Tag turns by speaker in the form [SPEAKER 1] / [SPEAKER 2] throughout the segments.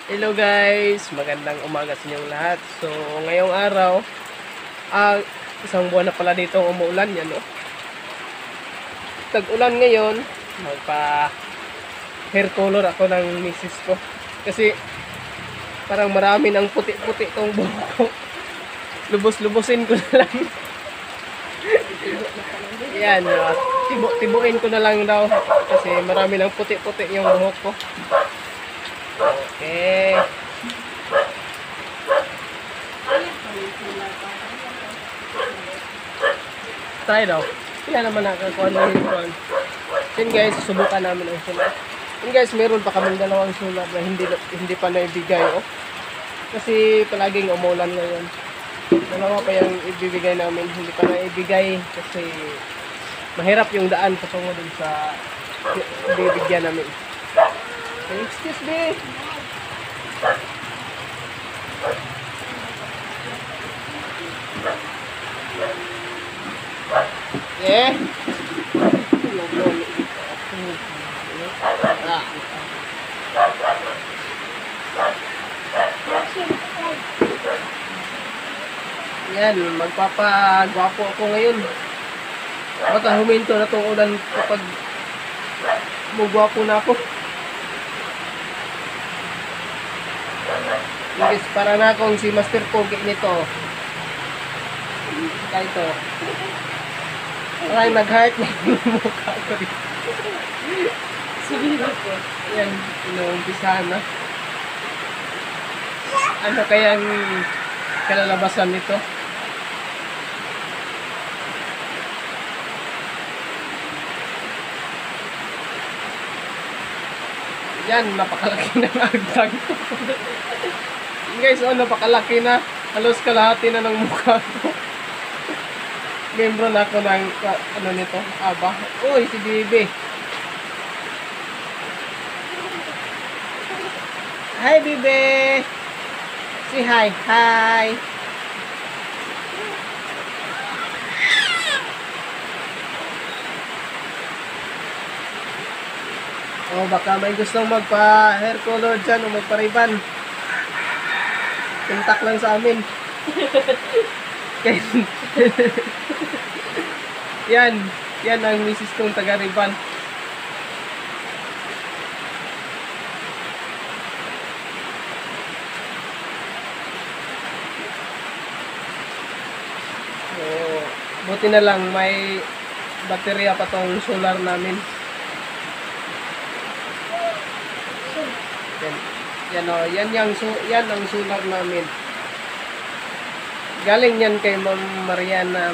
[SPEAKER 1] Hello guys, magandang umaga sa inyong lahat. So, ngayong araw, isang buwan na pala dito umuulan yan, no? Tag-ulan ngayon, magpa hair color ako ng misis ko. Kasi parang marami ng puti-puti tong buhok ko. Lubos-lubosin ko na lang. Yan, tibuin ko na lang daw kasi marami ng puti-puti yung buhok ko. Okay. Try daw. Kaya naman nakakuha ng hipon. Yun guys, susubukan namin ang sulat. Yun guys, meron pa kaming dalawang sulat na hindi pa naibigay. Oh. Kasi palaging umulan ngayon. Dalawa pa yung ibibigay namin. Hindi pa naibigay kasi mahirap yung daan patungo dun sa bibigyan namin. Excuse me. Yeah. Yan, magpapagwapo ako ngayon. Baka huminto na itong ulan kapag mugwapo na ako. Guys, para na akong si Master Pogi nito. Kaya ito. Parang nag-heart na yung mukha ko dito. Sabihin ko. Yan, inuumpisahan na. Ano kayang kalalabasan nito? Yan, napakalaki ng agdag. Guys, napakalaki na. Halos kalahati na ng mukha ko. Membro na ako ng, ano nito, aba. Uy, si Bibi. Hi, Bibi. Say hi. Hi. Oh, baka may gustong magpa-hair color dyan o magpa-ribbon. Contact lang sa amin. Yan ang misis kong taga-ribbon. So, buti na lang may baterya pa tong solar namin. Yan ang solar namin. Galing yan kay Ma'am Mariana.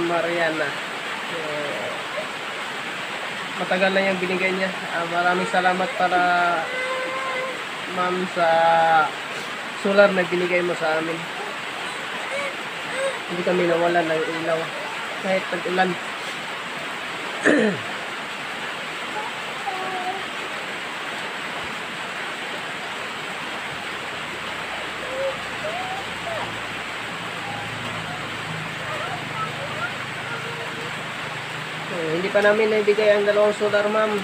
[SPEAKER 1] So, matagal na yung binigay niya. Maraming salamat para Ma'am sa solar na binigay mo sa amin. Hindi kami nawalan ng ilaw kahit tag-ulan. Hindi pa namin naibigay ang dalawang solar, ma'am.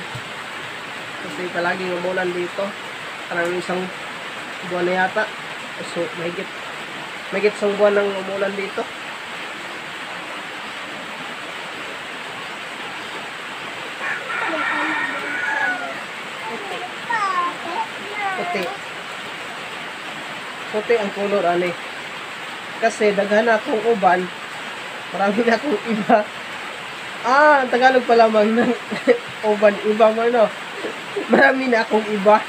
[SPEAKER 1] Kasi palaging umulan dito. Parang isang buwan na yata. So, mahigit isang buwan nang umulan dito. Puti ang color, ani. Kasi daghan akong uban. Marami na akong iba. Ang Tagalog pa lamang ng uban. Iba mo, no? Marami na akong iba.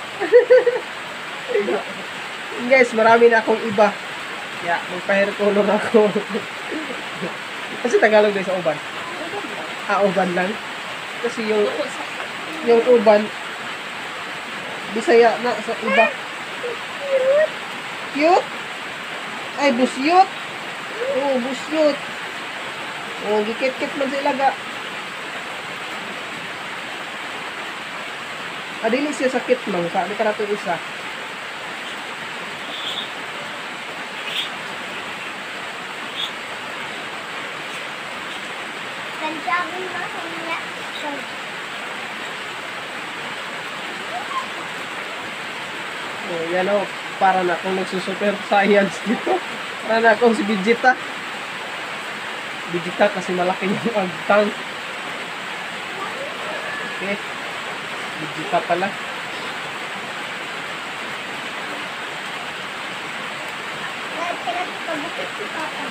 [SPEAKER 1] Guys, marami na akong iba. Yeah, magpa-hair color ako. Kasi Tagalog guys, uban. Uban lang. Kasi yung uban, Bisaya na sa iba. Cute? Ay, busyot. Oh, busyot. Oh, gikit-kit man sila ga. Dili siya sakit man. Sabi ka na ito isa.
[SPEAKER 2] Kanjabin na sa niya.
[SPEAKER 1] Oh, yan o. Para na akong nagsusuper science dito. Para na akong si Vegeta. Vegeta kasi malaki yung agtang. Okay. Vegeta pala.
[SPEAKER 2] Dahil pinagpabukit si Papa.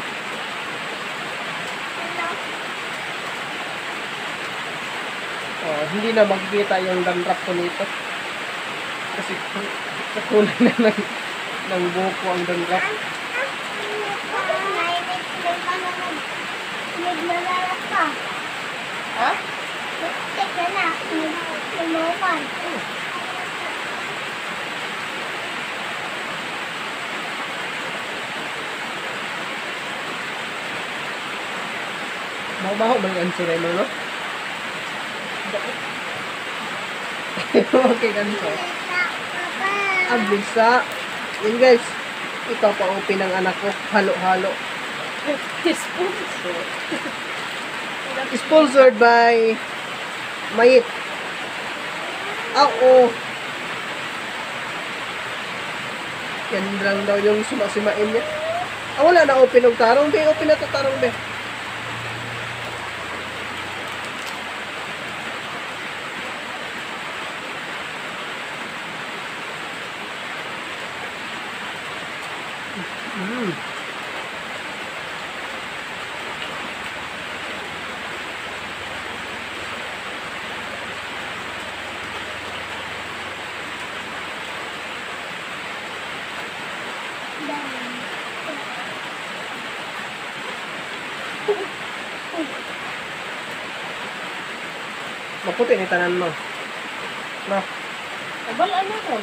[SPEAKER 2] Hello?
[SPEAKER 1] Oh, hindi na makikita yung dandruff ko nito. Kasi kulay na ng buhok ko ang dandruff.
[SPEAKER 2] Naglalalak pa.
[SPEAKER 1] Ha?
[SPEAKER 2] Teka na. Tumukan.
[SPEAKER 1] Maho-maho ba yung answer mo, no? Okay, ganito. Ang bisa. Yun guys. Ito pa open ng anak ko. Halo-halo. Sponsored by Mayit. Oo. Yan lang daw yung sumasimain niya. Wala na open ng tarong. Be, open na to tarong, be. Maputi ni tanan mo. No.
[SPEAKER 3] Abal, ano ko?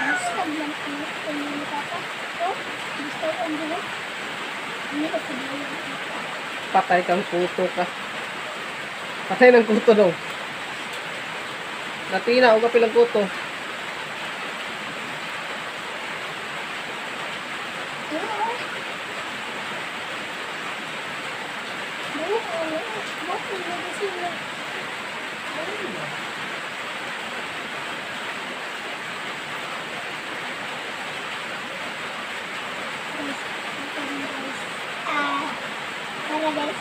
[SPEAKER 2] Gusto lang ang ni Papa. Oh, gusto ang buhok. Hindi ko sabihin.
[SPEAKER 1] Patay kang kuto ka. Patay ng kuto daw. Natina, o kapilang kuto.
[SPEAKER 2] Para guys,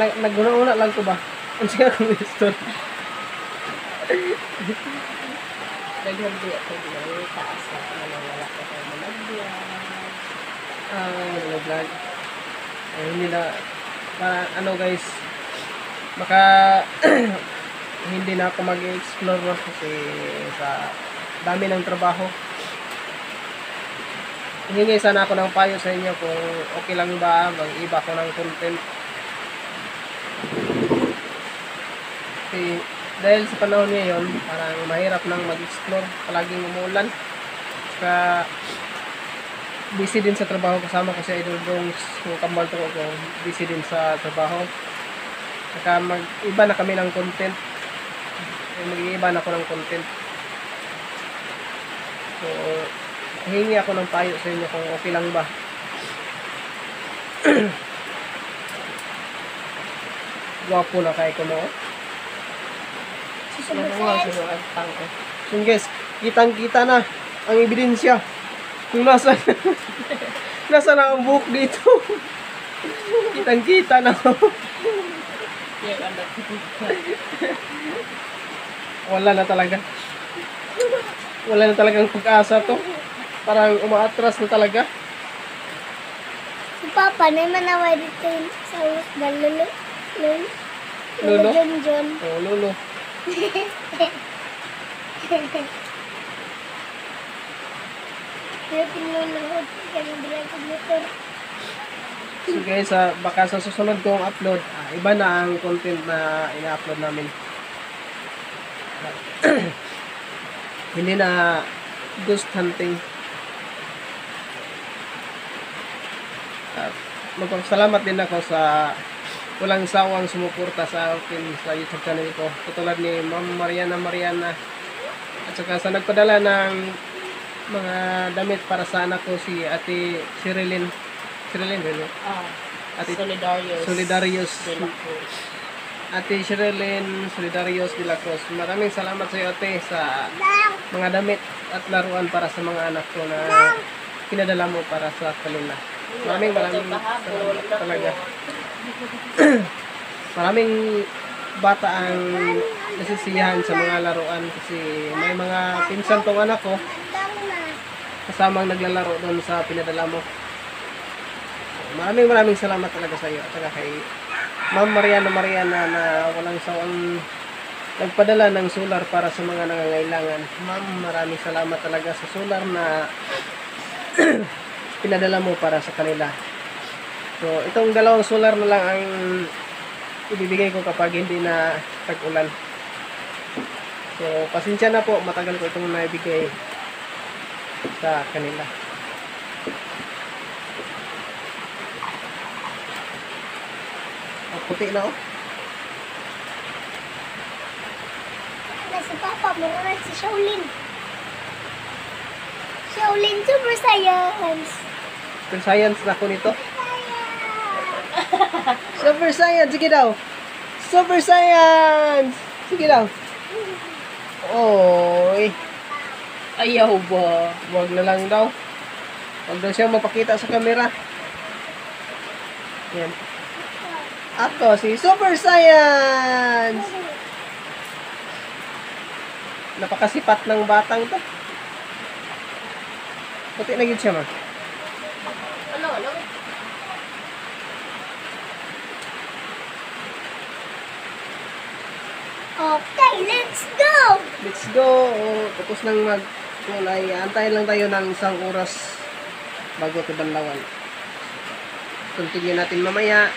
[SPEAKER 1] Naguna-una lang ko ba? Ano siya kung gusto?
[SPEAKER 3] Daghan di ako di taas na wala ko sa malagyan.
[SPEAKER 1] Nag-vlog. Hindi na, ano guys, baka hindi na ako mag-explore no, kasi sa dami ng trabaho. Hingi sana ako ng payo sa inyo kung okay lang ba mag-iba ko ng content. Kasi dahil sa panahon ngayon, parang mahirap nang mag-explore, palaging umulan. Saka busy din sa trabaho, kasama ko si Idol Dongs, yung kambal ko, busy din sa trabaho. Saka mag-iba na kami ng content. Mag-iiba na ako ng content. So, hingi ako ng payo sa inyo kung okay lang ba. Gwapo na kayo ko mo. So guys, kitang-kita na ang ebidensya kung nasa nasa na ang buhok dito. Kitang-kita na.
[SPEAKER 3] Yung anak ko.
[SPEAKER 1] Wala na talaga. Wala na talagang pag-asa to. Parang umaatras na talaga.
[SPEAKER 2] si Papa na manaway dito sa balolo.
[SPEAKER 1] Lolo?
[SPEAKER 2] John.
[SPEAKER 1] Oh, lolo.
[SPEAKER 2] Pero pinulunod kami bilang motor.
[SPEAKER 1] So guys, baka sa susunod kong upload, iba na ang content na ina-upload namin. Hindi na ghost hunting. Magpapasalamat din ako sa walang sawang sumuporta sa akin sa YouTube channel ko. Katulad ni Ma'am Mariana At saka sa nagpadala ng mga damit para sa anak ko si Ate Sherilyn. Sherilyn, rin. Ate
[SPEAKER 3] Solidarius.
[SPEAKER 1] Solidarius.
[SPEAKER 3] De la Cruz.
[SPEAKER 1] Ate Sherilyn Solidarius de la Cruz. Maraming salamat sa iyo, ate, sa mga damit at laruan para sa mga anak ko na pinadala mo para sa kanila. Maraming salamat talaga. Maraming bata ang nasisiyahan sa mga laruan kasi may mga pinsan tong anak ko kasamang naglalaro doon sa pinadala mo. Maraming salamat talaga sa iyo at saka kay Ma'am Mariana na walang sawang nagpadala ng solar para sa mga nangangailangan. Ma'am, maraming salamat talaga sa solar na pinadala mo para sa kanila. So, itong dalawang solar na lang ang ibibigay ko kapag hindi na tag-ulan. So, pasensya na po, matagal ko itong naibigay sa kanila. Puti na, oh.
[SPEAKER 2] Si Papa, meron si Shaolin. Shaolin Super Science.
[SPEAKER 1] Super science na ako nito. Super science, sige daw. Super science! Sige daw. Oy.
[SPEAKER 3] Ayaw ba?
[SPEAKER 1] Wag na lang daw. Wag daw siyang mapakita sa camera. Yan. Ako si Super Science! Napakasipat ng batang to. Puti na yun siya, ma.
[SPEAKER 3] Ano?
[SPEAKER 2] Okay, let's go!
[SPEAKER 1] Let's go! Tapos nang mag-kulay. Antayin lang tayo ng 1 oras bago ito banlawan. Continue natin mamaya.